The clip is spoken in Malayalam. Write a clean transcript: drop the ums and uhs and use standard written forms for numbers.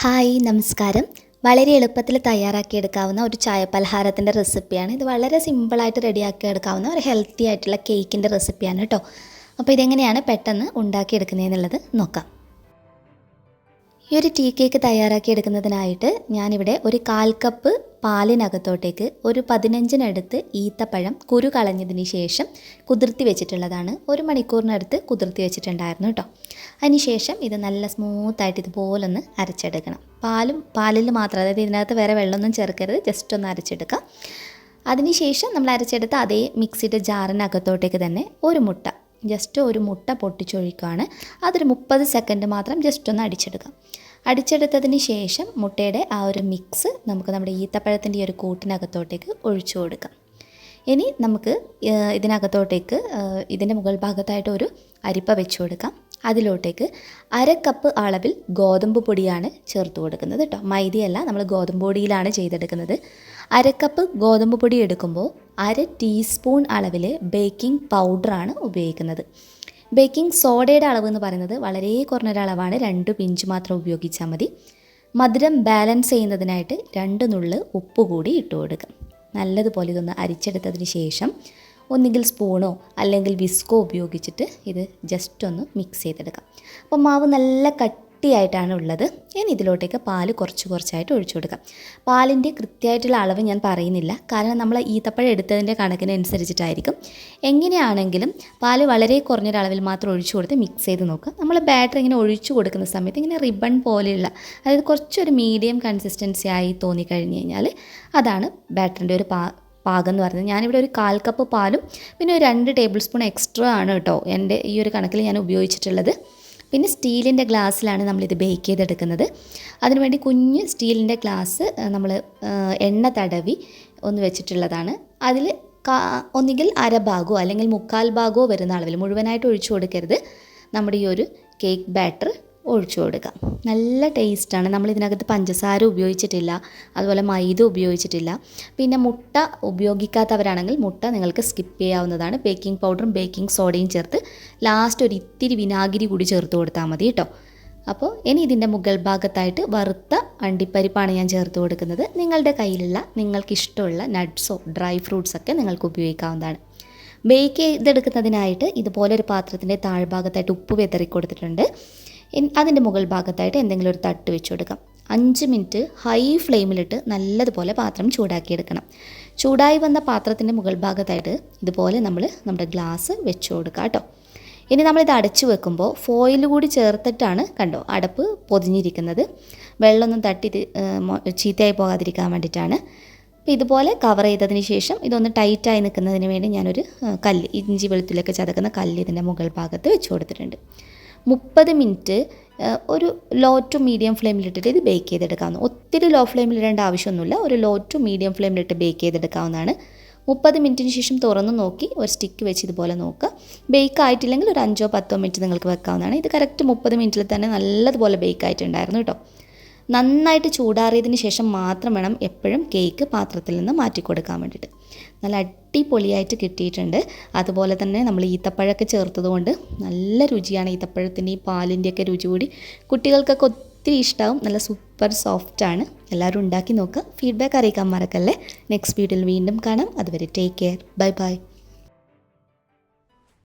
ഹായ് നമസ്കാരം. വളരെ എളുപ്പത്തിൽ തയ്യാറാക്കിയെടുക്കാവുന്ന ഒരു ചായപലഹാരത്തിൻ്റെ റെസിപ്പിയാണ്. ഇത് വളരെ സിമ്പിളായിട്ട് റെഡിയാക്കിയെടുക്കാവുന്ന ഒരു ഹെൽത്തി ആയിട്ടുള്ള കേക്കിൻ്റെ റെസിപ്പിയാണ് കേട്ടോ. അപ്പോൾ ഇതെങ്ങനെയാണ് പെട്ടെന്ന് ഉണ്ടാക്കിയെടുക്കുന്നതെന്നുള്ളത് നോക്കാം. ഈ ഒരു ടീ കേക്ക് തയ്യാറാക്കിയെടുക്കുന്നതിനായിട്ട് ഞാനിവിടെ ഒരു 1/4 കപ്പ് പാലിനകത്തോട്ടേക്ക് ഒരു 15-നടുത്ത് ഈത്തപ്പഴം കുരു കളഞ്ഞതിന് ശേഷം കുതിർത്തി വെച്ചിട്ടുള്ളതാണ്. 1 മണിക്കൂറിനടുത്ത് കുതിർത്തി വെച്ചിട്ടുണ്ടായിരുന്നു കേട്ടോ. അതിനുശേഷം ഇത് നല്ല സ്മൂത്തായിട്ട് ഇതുപോലൊന്ന് അരച്ചെടുക്കണം. പാലിൽ മാത്രം, അതായത് ഇതിനകത്ത് വേറെ വെള്ളമൊന്നും ചേർക്കരുത്, ജസ്റ്റ് ഒന്ന് അരച്ചെടുക്കുക. അതിനുശേഷം നമ്മൾ അരച്ചെടുത്ത അതേ മിക്സിയുടെ ജാറിനകത്തോട്ടേക്ക് തന്നെ ഒരു മുട്ട പൊട്ടിച്ചൊഴിക്കുകയാണ്. അതൊരു 30 സെക്കൻഡ് മാത്രം ജസ്റ്റ് ഒന്ന് അടിച്ചെടുത്തതിന് ശേഷം മുട്ടയുടെ ആ ഒരു മിക്സ് നമുക്ക് നമ്മുടെ ഈത്തപ്പഴത്തിൻ്റെ ഈ ഒരു കൂട്ടിനകത്തോട്ടേക്ക് ഒഴിച്ചു കൊടുക്കാം. ഇനി നമുക്ക് ഇതിനകത്തോട്ടേക്ക് ഇതിൻ്റെ മുകൾ ഭാഗത്തായിട്ട് ഒരു അരിപ്പ വെച്ച് കൊടുക്കാം. അതിലോട്ടേക്ക് 1/2 കപ്പ് അളവിൽ ഗോതമ്പ് പൊടിയാണ് ചേർത്ത് കൊടുക്കുന്നത് കേട്ടോ. മൈദയല്ല, നമ്മൾ ഗോതമ്പ് പൊടിയിലാണ് ചെയ്തെടുക്കുന്നത്. 1/2 കപ്പ് ഗോതമ്പ് പൊടി എടുക്കുമ്പോൾ 1/2 ടീസ്പൂൺ അളവിൽ ബേക്കിംഗ് പൗഡറാണ് ഉപയോഗിക്കുന്നത്. ബേക്കിംഗ് സോഡയുടെ അളവ് എന്ന് പറയുന്നത് വളരെ കുറഞ്ഞൊരളവാണ്, 2 പിഞ്ച് മാത്രം ഉപയോഗിച്ചാൽ മതി. മധുരം ബാലൻസ് ചെയ്യുന്നതിനായിട്ട് 2 നുള്ള് ഉപ്പ് കൂടി ഇട്ട് കൊടുക്കാം. നല്ലതുപോലെ ഇതൊന്ന് അരിച്ചെടുത്തതിന് ശേഷം ഒന്നുകിൽ സ്പൂണോ അല്ലെങ്കിൽ വിസ്കോ ഉപയോഗിച്ചിട്ട് ഇത് ജസ്റ്റ് ഒന്ന് മിക്സ് ചെയ്തെടുക്കാം. അപ്പോൾ മാവ് നല്ല കട്ടിയായിട്ടാണ് ഉള്ളത്. ഇനി ഇതിലോട്ടേക്ക് പാല് കുറച്ചായിട്ട് ഒഴിച്ചു കൊടുക്കാം. പാലിൻ്റെ കൃത്യമായിട്ടുള്ള അളവ് ഞാൻ പറയുന്നില്ല, കാരണം നമ്മൾ ഈത്തപ്പഴം എടുത്തതിൻ്റെ കണക്കിനനുസരിച്ചിട്ടായിരിക്കും. എങ്ങനെയാണെങ്കിലും പാല് വളരെ കുറഞ്ഞൊരളവിൽ മാത്രം ഒഴിച്ചു കൊടുത്ത് മിക്സ് ചെയ്ത് നോക്കുക. നമ്മൾ ബാറ്റർ ഇങ്ങനെ ഒഴിച്ചു കൊടുക്കുന്ന സമയത്ത് ഇങ്ങനെ റിബൺ പോലെയുള്ള, അതായത് കുറച്ചൊരു മീഡിയം കൺസിസ്റ്റൻസി ആയി തോന്നിക്കഴിഞ്ഞ് കഴിഞ്ഞാൽ അതാണ് ബാറ്ററിൻ്റെ ഒരു പാകം എന്ന് പറയുന്നത്. ഞാനിവിടെ ഒരു 1/4 കപ്പ് പാലും പിന്നെ ഒരു 2 ടേബിൾ സ്പൂൺ എക്സ്ട്രാ ആണ് കേട്ടോ എൻ്റെ ഈ ഒരു കണക്കിൽ ഞാൻ ഉപയോഗിച്ചിട്ടുള്ളത്. പിന്നെ സ്റ്റീലിൻ്റെ ഗ്ലാസ്സിലാണ് നമ്മളിത് ബേക്ക് ചെയ്തെടുക്കുന്നത്. അതിനുവേണ്ടി കുഞ്ഞ് സ്റ്റീലിൻ്റെ ഗ്ലാസ് നമ്മൾ എണ്ണ തടവി ഒന്ന് വെച്ചിട്ടുള്ളതാണ്. അതിൽ ഒന്നുകിൽ 1/2 ഭാഗമോ അല്ലെങ്കിൽ 1/4 ഭാഗമോ വരുന്ന അളവിൽ, മുഴുവനായിട്ട് ഒഴിച്ചു കൊടുക്കരുത്, നമ്മുടെ ഈ ഒരു കേക്ക് ബാറ്റർ ഒഴിച്ചു കൊടുക്കാം. നല്ല ടേസ്റ്റാണ്. നമ്മളിതിനകത്ത് പഞ്ചസാര ഉപയോഗിച്ചിട്ടില്ല, അതുപോലെ മൈദ ഉപയോഗിച്ചിട്ടില്ല. പിന്നെ മുട്ട ഉപയോഗിക്കാത്തവരാണെങ്കിൽ മുട്ട നിങ്ങൾക്ക് സ്കിപ്പ് ചെയ്യാവുന്നതാണ്. ബേക്കിംഗ് പൗഡറും ബേക്കിംഗ് സോഡയും ചേർത്ത് ലാസ്റ്റ് ഒരു ഇത്തിരി വിനാഗിരി കൂടി ചേർത്ത് കൊടുത്താൽ മതി കേട്ടോ. അപ്പോൾ ഇനി ഇതിൻ്റെ മുകൾ ഭാഗത്തായിട്ട് വറുത്ത അണ്ടിപ്പരിപ്പാണ് ഞാൻ ചേർത്ത് കൊടുക്കുന്നത്. നിങ്ങളുടെ കയ്യിലുള്ള നിങ്ങൾക്കിഷ്ടമുള്ള നട്ട്സോ ഡ്രൈ ഫ്രൂട്ട്സൊക്കെ നിങ്ങൾക്ക് ഉപയോഗിക്കാവുന്നതാണ്. ബേക്ക് ചെയ്തെടുക്കുന്നതിനായിട്ട് ഇതുപോലൊരു പാത്രത്തിൻ്റെ താഴ്ഭാഗത്തായിട്ട് ഉപ്പ് വിതറി കൊടുത്തിട്ടുണ്ട്. അതിൻ്റെ മുകൾ ഭാഗത്തായിട്ട് എന്തെങ്കിലും ഒരു തട്ട് വെച്ച് കൊടുക്കാം. 5 മിനിറ്റ് ഹൈ ഫ്ലെയിമിലിട്ട് നല്ലതുപോലെ പാത്രം ചൂടാക്കിയെടുക്കണം. ചൂടായി വന്ന പാത്രത്തിൻ്റെ മുകൾ ഭാഗത്തായിട്ട് ഇതുപോലെ നമ്മുടെ ഗ്ലാസ് വെച്ച് കൊടുക്കുക കേട്ടോ. ഇനി നമ്മളിത് അടച്ചു വെക്കുമ്പോൾ ഫോയിൽ കൂടി ചേർത്തിട്ടാണ് കണ്ടോ അടപ്പ് പൊതിഞ്ഞിരിക്കുന്നത്. വെള്ളമൊന്നും തട്ടി ചീത്തയായി പോകാതിരിക്കാൻ വേണ്ടിയിട്ടാണ്. അപ്പോൾ ഇതുപോലെ കവർ ചെയ്തതിന് ശേഷം ഇതൊന്ന് ടൈറ്റായി നിൽക്കുന്നതിന് വേണ്ടി ഞാനൊരു കല്ല്, ഇഞ്ചി വെളുത്തുള്ളിയൊക്കെ ചതക്കുന്ന കല്ല് ഇതിൻ്റെ മുകൾ ഭാഗത്ത് വെച്ച് കൊടുത്തിട്ടുണ്ട്. 30 മിനിറ്റ് ഒരു ലോ ടു മീഡിയം ഫ്ലെയിമിലിട്ടിട്ട് ഇത് ബേക്ക് ചെയ്തെടുക്കാവുന്ന. ഒത്തിരി ലോ ഫ്ലെയിമിൽ ഇടേണ്ട ആവശ്യമൊന്നുമില്ല, ഒരു ലോ ടു മീഡിയം ഫ്ലെയിമിലിട്ട് ബേക്ക് ചെയ്തെടുക്കാവുന്നതാണ്. 30 മിനിറ്റിന് ശേഷം തുറന്ന് നോക്കി ഒരു സ്റ്റിക്ക് വെച്ച് ഇതുപോലെ നോക്കുക. ബേക്ക് ആയിട്ടില്ലെങ്കിൽ ഒരു 5-10 മിനിറ്റ് നിങ്ങൾക്ക് വെക്കാവുന്നതാണ്. ഇത് കറക്റ്റ് 30 മിനിറ്റിൽ തന്നെ നല്ലതുപോലെ ബേക്ക് ആയിട്ടുണ്ടായിരുന്നു കേട്ടോ. നന്നായിട്ട് ചൂടാറിയതിന് ശേഷം മാത്രം വേണം എപ്പോഴും കേക്ക് പാത്രത്തിൽ നിന്ന് മാറ്റി കൊടുക്കാൻ വേണ്ടിയിട്ട്. നല്ല അടിപൊളിയായിട്ട് കിട്ടിയിട്ടുണ്ട്. അതുപോലെ തന്നെ നമ്മൾ ഈത്തപ്പഴമൊക്കെ ചേർത്തതുകൊണ്ട് നല്ല രുചിയാണ്. ഈത്തപ്പഴത്തിൻ്റെയും പാലിൻ്റെയൊക്കെ രുചി കൂടി കുട്ടികൾക്കൊക്കെ ഒത്തിരി ഇഷ്ടമാവും. നല്ല സൂപ്പർ സോഫ്റ്റാണ്. എല്ലാവരും ഉണ്ടാക്കി നോക്കുക. ഫീഡ്ബാക്ക് അറിയിക്കാൻ മറക്കല്ലേ. നെക്സ്റ്റ് വീഡിയോയിൽ വീണ്ടും കാണാം. അതുവരെ ടേക്ക് കെയർ. Bye bye.